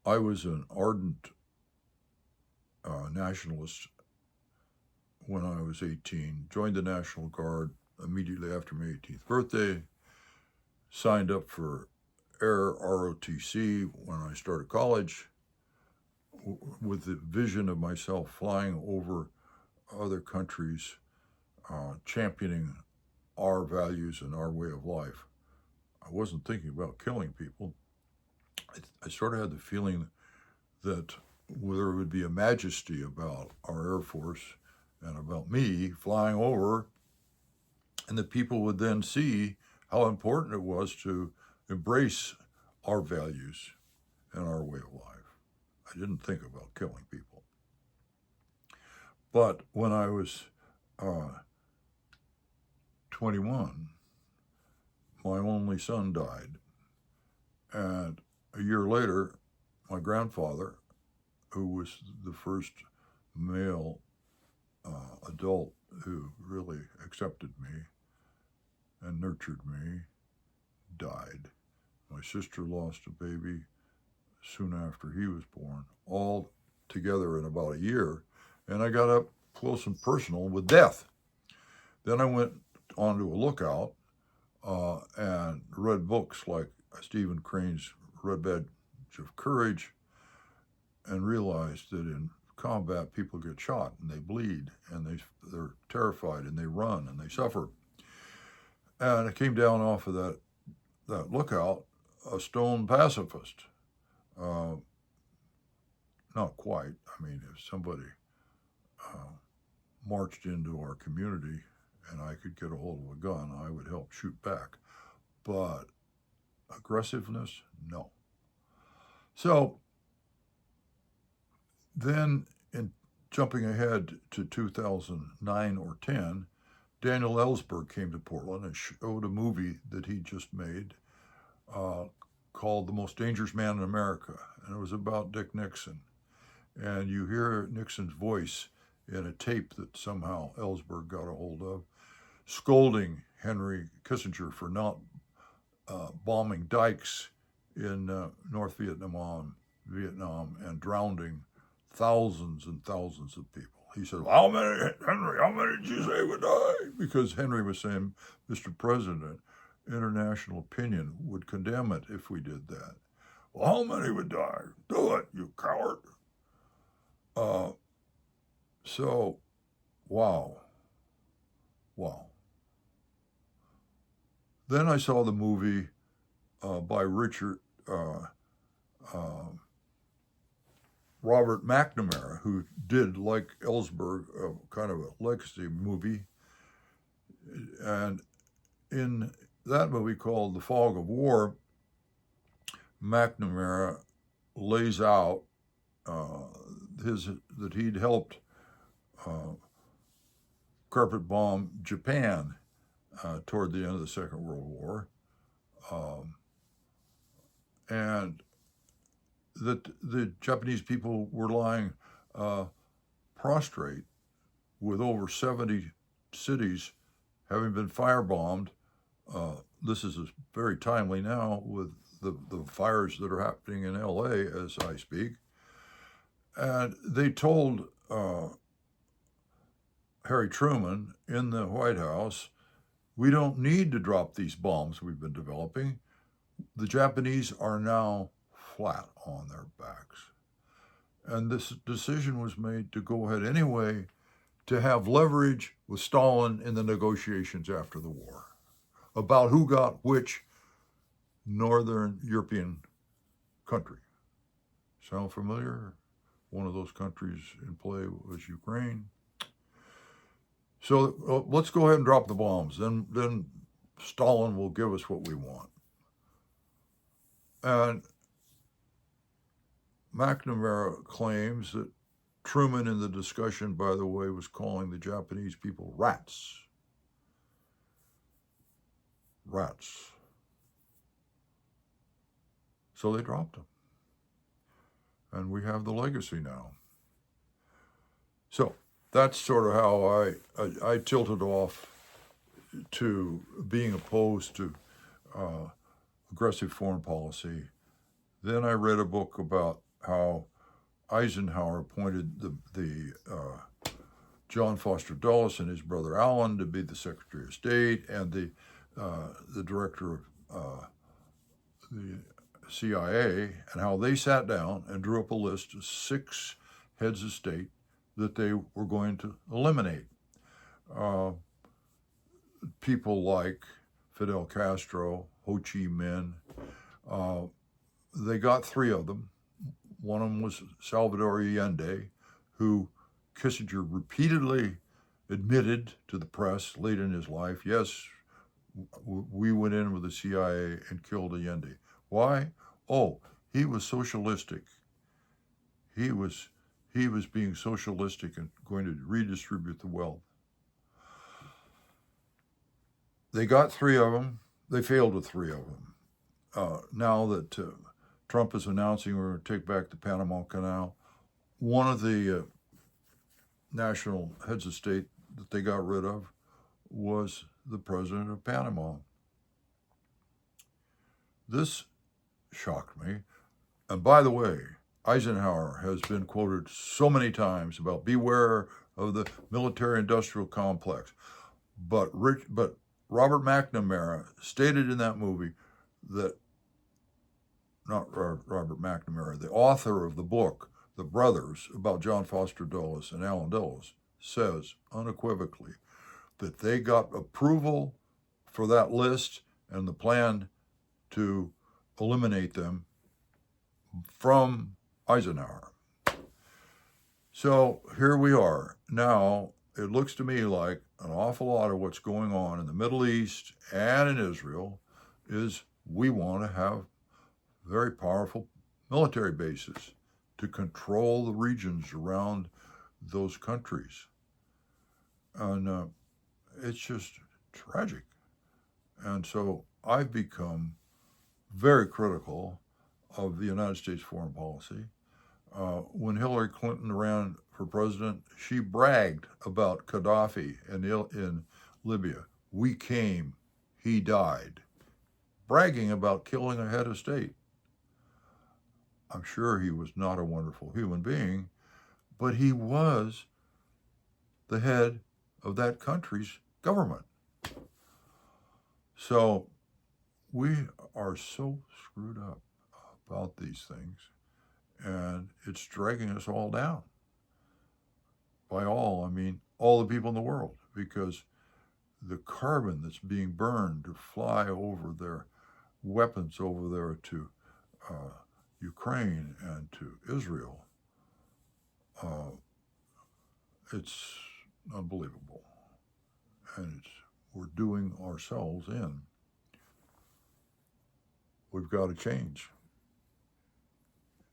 I was an ardent nationalist when I was 18, joined the National Guard immediately after my 18th birthday, signed up for Air ROTC when I started college, with the vision of myself flying over other countries, championing our values and our way of life. I wasn't thinking about killing people. I sort of had the feeling that there would be a majesty about our Air Force and about me flying over, and that people would then see how important it was to embrace our values and our way of life. I didn't think about killing people. But when I was 21, my only son died. And a year later, my grandfather, who was the first male adult who really accepted me and nurtured me, died. My sister lost a baby soon after he was born, all together in about a year. And I got up close and personal with death. Then I went onto a lookout and read books like Stephen Crane's Red Badge of Courage, and realized that in combat people get shot and they bleed and they're terrified and they run and they suffer. And I came down off of that lookout a stone pacifist. Not quite. I mean, if somebody marched into our community and I could get a hold of a gun, I would help shoot back. But aggressiveness, no. So then, in jumping ahead to 2009 or 10, Daniel Ellsberg came to Portland and showed a movie that he just made called The Most Dangerous Man in America. And it was about Dick Nixon. And you hear Nixon's voice in a tape that somehow Ellsberg got a hold of, scolding Henry Kissinger for not bombing dikes in North Vietnam and drowning thousands and thousands of people. He said, how many did you say would die? Because Henry was saying, Mr. President, international opinion would condemn it if we did that. Well, how many would die? Do it, you coward. So, wow. Then I saw the movie by Robert McNamara, who did, like Ellsberg, kind of a legacy movie. And in that movie called The Fog of War, McNamara lays out that he'd helped carpet bomb Japan toward the end of the Second World War, and that the Japanese people were lying prostrate with over 70 cities having been firebombed. This is very timely now with the fires that are happening in LA as I speak. And they told Harry Truman in the White House, we don't need to drop these bombs we've been developing. The Japanese are now flat on their backs. And this decision was made to go ahead anyway to have leverage with Stalin in the negotiations after the war about who got which Northern European country. Sound familiar? One of those countries in play was Ukraine. So let's go ahead and drop the bombs. Then Stalin will give us what we want. And McNamara claims that Truman in the discussion, by the way, was calling the Japanese people rats. Rats. So they dropped them. And we have the legacy now. So that's sort of how I tilted off to being opposed to aggressive foreign policy. Then I read a book about how Eisenhower appointed the John Foster Dulles and his brother Alan to be the Secretary of State and the director of the CIA, and how they sat down and drew up a list of 6 heads of state that they were going to eliminate. People like Fidel Castro, Ho Chi Minh, they got 3 of them. One of them was Salvador Allende, who Kissinger repeatedly admitted to the press late in his life, yes, we went in with the CIA and killed Allende. Why? Oh, he was socialistic. He was being socialistic and going to redistribute the wealth. They got 3 of them. They failed with 3 of them. Now that Trump is announcing we're going to take back the Panama Canal, one of the national heads of state that they got rid of was the president of Panama. This shocked me. And by the way, Eisenhower has been quoted so many times about beware of the military-industrial complex. But Robert McNamara stated in that movie that, not Robert McNamara, the author of the book, The Brothers, about John Foster Dulles and Allen Dulles, says unequivocally that they got approval for that list and the plan to eliminate them from Eisenhower. So here we are. Now, it looks to me like an awful lot of what's going on in the Middle East and in Israel is we want to have very powerful military bases to control the regions around those countries. And it's just tragic. And so I've become very critical of the United States foreign policy. When Hillary Clinton ran for president, she bragged about Gaddafi in Libya. We came, he died. Bragging about killing a head of state. I'm sure he was not a wonderful human being, but he was the head of that country's government. So we are so screwed up about these things, and it's dragging us all down. By all, I mean all the people in the world, because the carbon that's being burned to fly over their weapons over there to Ukraine and to Israel, it's unbelievable. And we're doing ourselves in. We've got to change.